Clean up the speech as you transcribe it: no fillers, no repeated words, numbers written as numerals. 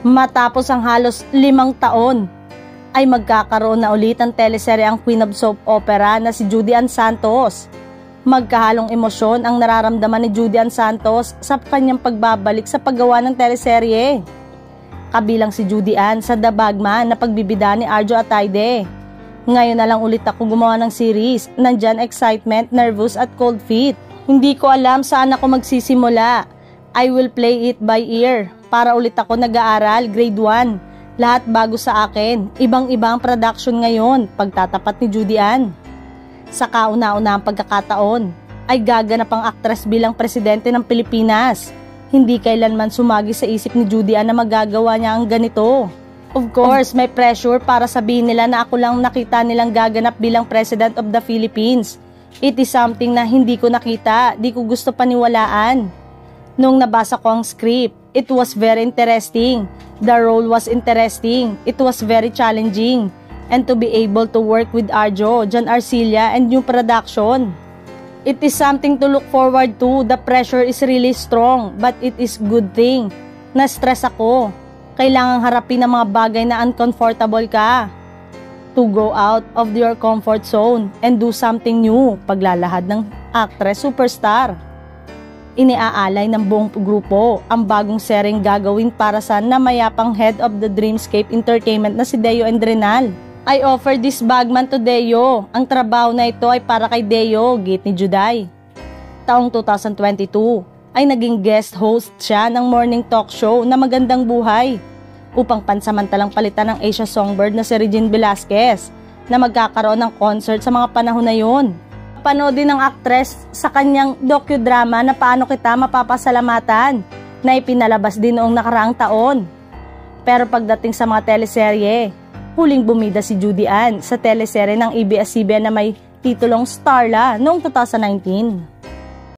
Matapos ang halos 5 taon, ay magkakaroon na ulit ang teleserye ang Queen of Soap Opera na si Judy Ann Santos. Magkahalong emosyon ang nararamdaman ni Judy Ann Santos sa kanyang pagbabalik sa paggawa ng teleserye. Kabilang si Judy Ann sa The Bagman na pagbibida ni Arjo Atayde. Ngayon na lang ulit ako gumawa ng series, nandyan excitement, nervous at cold feet. Hindi ko alam saan ako magsisimula. I will play it by ear. Para ulit ako nag-aaral, grade 1. Lahat bago sa akin. Ibang-ibang production ngayon, pagtatapat ni Judy Ann. Sa kauna-una ang pagkakataon, ay gaganap ang aktres bilang presidente ng Pilipinas. Hindi kailanman sumagi sa isip ni Judy Ann na magagawa niya ang ganito. Of course, may pressure para sabihin nila na ako lang nakita nilang gaganap bilang President of the Philippines. It is something na hindi ko nakita, di ko gusto paniwalaan. Nung nabasa ko ang script, it was very interesting. The role was interesting. It was very challenging. And to be able to work with Arjo, John Arcilla, and new production. It is something to look forward to. The pressure is really strong, but it is good thing. Na-stress ako. Kailangang harapin ang mga bagay na uncomfortable ka. To go out of your comfort zone and do something new. Paglalahad ng actress superstar. Iniaalay ng buong grupo ang bagong seryeng gagawin para sa namayapang head of the Dreamscape Entertainment na si Deo Endrenal. I offer this Bagman to Deo. Ang trabaho na ito ay para kay Deo, git ni Juday. Taong 2022 ay naging guest host siya ng morning talk show na Magandang Buhay upang pansamantalang palitan ng Asia Songbird na si Regine Velasquez na magkakaroon ng concert sa mga panahon na yun. Panoodin ng actress sa kanyang docudrama na Paano Kita Mapapasalamatan na ipinalabas din noong nakaraang taon. Pero pagdating sa mga teleserye, huling bumida si Judy Ann sa teleserye ng ABS-CBN na may titulong Starla noong 2019.